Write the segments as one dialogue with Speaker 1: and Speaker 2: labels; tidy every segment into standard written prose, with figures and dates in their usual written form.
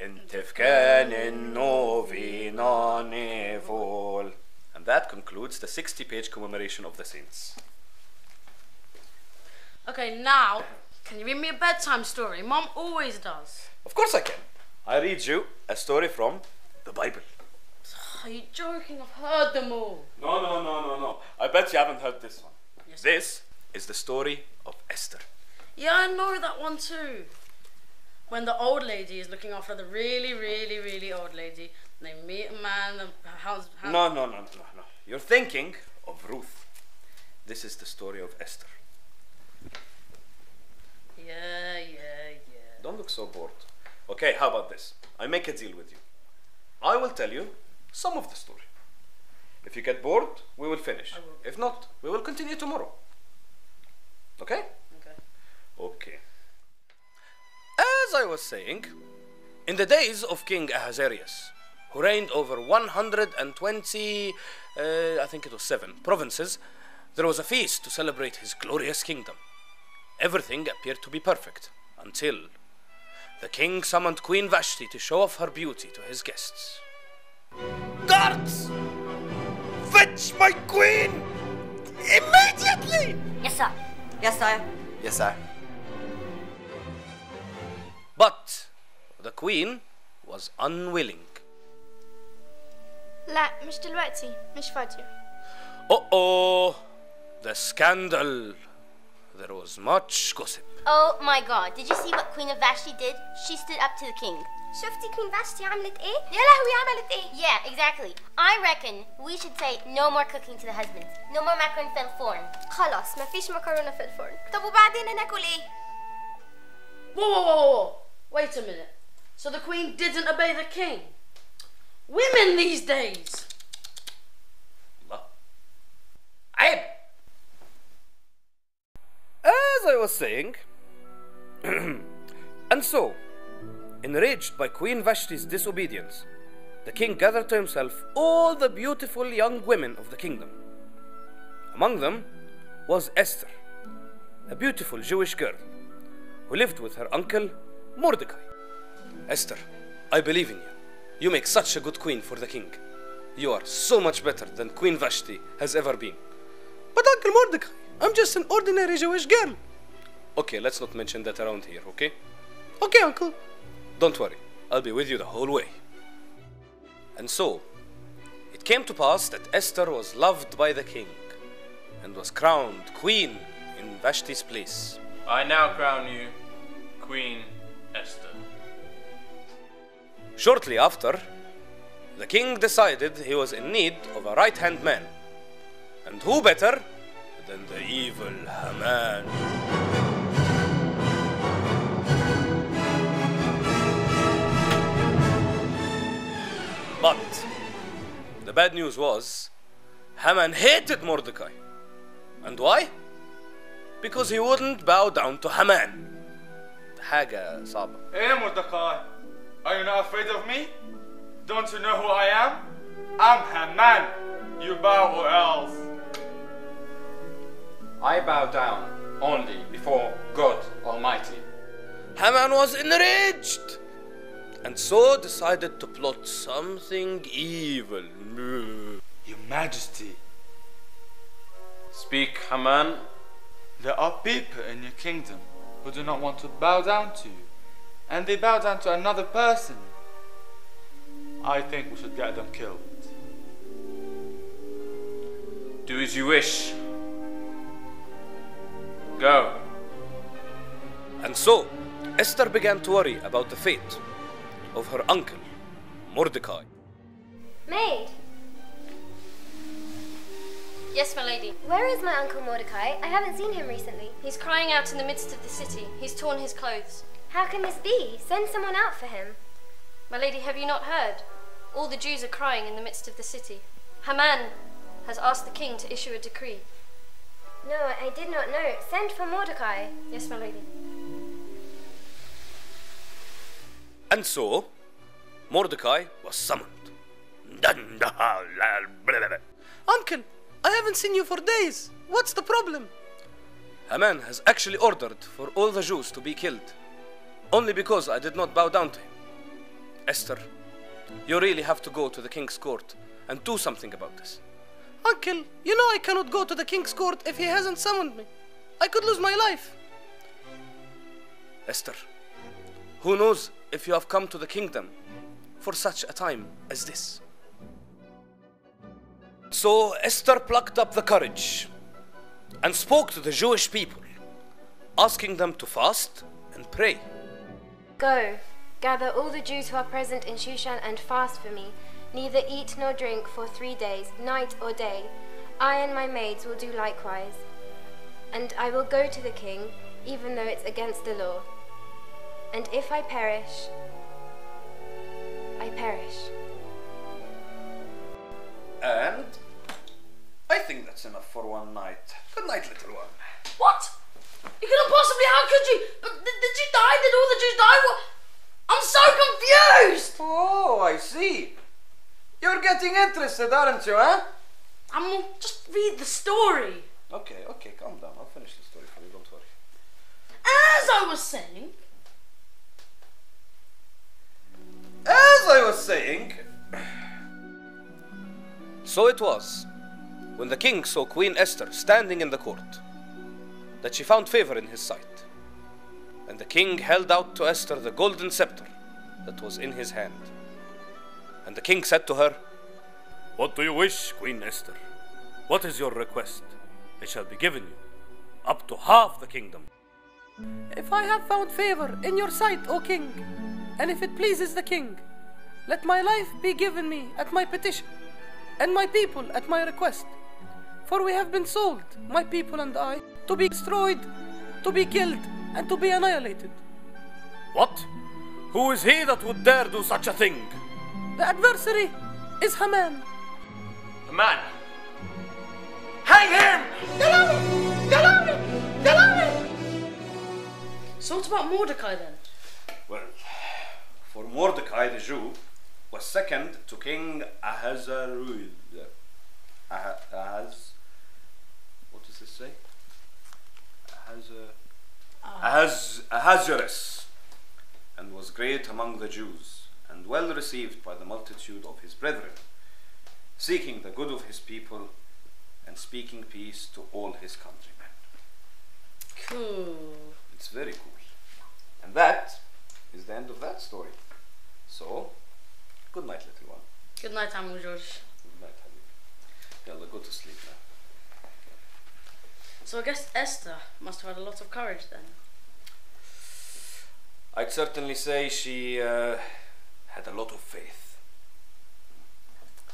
Speaker 1: انت في كان النوفينا نيفول. And that concludes the 60-page commemoration of the saints.
Speaker 2: Okay, now, can you read me a bedtime story? Mom always does.
Speaker 1: Of course I can. I read you a story from the Bible.
Speaker 2: Are you joking? I've heard them all.
Speaker 1: No. I bet you haven't heard this one.
Speaker 2: Yes.
Speaker 1: This is the story of Esther.
Speaker 2: Yeah, I know that one too. When the old lady is looking after the really, really, really old lady, they meet a man, the house...
Speaker 1: No. You're thinking of Ruth. This is the story of Esther.
Speaker 2: Yeah.
Speaker 1: Don't look so bored. Okay, how about this? I make a deal with you. I will tell you some of the story. If you get bored, we will finish.
Speaker 2: I will.
Speaker 1: If not, we will continue tomorrow. Okay? Okay. As I was saying, in the days of King Ahasuerus, who reigned over 120, I think it was 7 provinces, there was a feast to celebrate his glorious kingdom. Everything appeared to be perfect until the king summoned Queen Vashti to show off her beauty to his guests. Guards! Fetch my queen! Immediately!
Speaker 3: Yes, sir.
Speaker 4: Yes, sir.
Speaker 5: Yes, sir.
Speaker 1: But the queen was unwilling.
Speaker 6: لا مش دلوقتي مش فاضية.
Speaker 1: Uh-oh! The scandal. There was much gossip.
Speaker 3: Oh my God, did you see what Queen of Vashti did? She stood up to the king.
Speaker 6: شفتي كوين فاشتي عملت ايه؟ يا لهوي عملت ايه؟
Speaker 3: Yeah, exactly. I reckon we should say no more cooking to the husbands. No more macaroni في الفرن.
Speaker 6: خلاص ما فيش مكرونة في الفرن. طب وبعدين هناكل ايه؟
Speaker 2: Whoa. Wait a minute. So the queen didn't obey the king? Women these days!
Speaker 1: Allah. عيب! As I was saying, and so, enraged by Queen Vashti's disobedience, the king gathered to himself all the beautiful young women of the kingdom. Among them was Esther, a beautiful Jewish girl who lived with her uncle Mordecai. Esther, I believe in you. You make such a good queen for the king. You are so much better than Queen Vashti has ever been. But Uncle Mordecai, I'm just an ordinary Jewish girl. Okay, let's not mention that around here, okay? Okay, Uncle. Don't worry, I'll be with you the whole way. And so, it came to pass that Esther was loved by the king and was crowned queen in Vashti's place.
Speaker 7: I now crown you Queen Esther.
Speaker 1: Shortly after, the king decided he was in need of a right-hand man. And who better than the evil Haman? But the bad news was, Haman hated Mordecai. And why? Because he wouldn't bow down to Haman. حاجة صعبة.
Speaker 8: Hey Mordecai, are you not afraid of me? Don't you know who I am? I'm Haman. You bow or else.
Speaker 5: I bow down only before God Almighty.
Speaker 1: Haman was enraged and so decided to plot something evil.
Speaker 8: Your Majesty,
Speaker 7: Speak, Haman.
Speaker 8: there are people in your kingdom who do not want to bow down to you, and they bow down to another person. I think we should get them killed.
Speaker 7: Do as you wish. Go.
Speaker 1: And so, Esther began to worry about the fate of her uncle, Mordecai.
Speaker 6: Maid,
Speaker 3: Yes, my lady.
Speaker 6: where is my uncle Mordecai? I haven't seen him recently.
Speaker 3: He's crying out in the midst of the city. He's torn his clothes.
Speaker 6: How can this be? Send someone out for him.
Speaker 3: My lady, have you not heard? All the Jews are crying in the midst of the city. Haman has asked the king to issue a decree.
Speaker 6: No, I did not know. Send for Mordecai.
Speaker 3: Yes, my lady.
Speaker 1: And so, Mordecai was summoned. Uncle, I haven't seen you for days. What's the problem? Haman has actually ordered for all the Jews to be killed, only because I did not bow down to him. Esther, you really have to go to the king's court and do something about this. Uncle, you know I cannot go to the king's court if he hasn't summoned me. I could lose my life. Esther, who knows if you have come to the kingdom for such a time as this? So Esther plucked up the courage and spoke to the Jewish people, asking them to fast and pray.
Speaker 6: Go, gather all the Jews who are present in Shushan and fast for me. Neither eat nor drink for 3 days, night or day. I and my maids will do likewise. And I will go to the king, even though it's against the law. And if I perish, I perish.
Speaker 1: And I think that's enough for one night. Good night, little one.
Speaker 2: What? You couldn't possibly, how could you? But did she die? Did all the Jews die? What? I'm so confused!
Speaker 1: Oh, I see. You're getting interested, aren't you, huh?
Speaker 2: Just read the story.
Speaker 1: Okay, calm down. I'll finish the story for you, don't worry.
Speaker 2: As I was saying,
Speaker 1: so it was, when the king saw Queen Esther standing in the court, that she found favor in his sight. And the king held out to Esther the golden scepter that was in his hand. And the king said to her, "What do you wish, Queen Esther? What is your request? It shall be given you, up to half the kingdom."
Speaker 4: If I have found favor in your sight, O king, and if it pleases the king, let my life be given me at my petition, and my people at my request. For we have been sold, my people and I, to be destroyed, to be killed, and to be annihilated.
Speaker 1: What? Who is he that would dare do such a thing?
Speaker 4: The adversary is Haman.
Speaker 7: Haman! Hang him!
Speaker 2: so what about Mordecai then?
Speaker 1: Well, for Mordecai the Jew was second to King Ahasuerus. What does this say? Ahasuerus, and was great among the Jews, and well received by the multitude of his brethren, seeking the good of his people, and speaking peace to all his countrymen.
Speaker 2: Cool.
Speaker 1: It's very cool. And that is the end of that story. So, good night, little one.
Speaker 2: Good night, Amu George.
Speaker 1: Good night, Habib. Yalla, go to sleep now.
Speaker 2: So I guess Esther must have had a lot of courage then.
Speaker 1: I'd certainly say she had a lot of faith.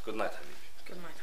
Speaker 1: Good night, Habib.
Speaker 2: Good night.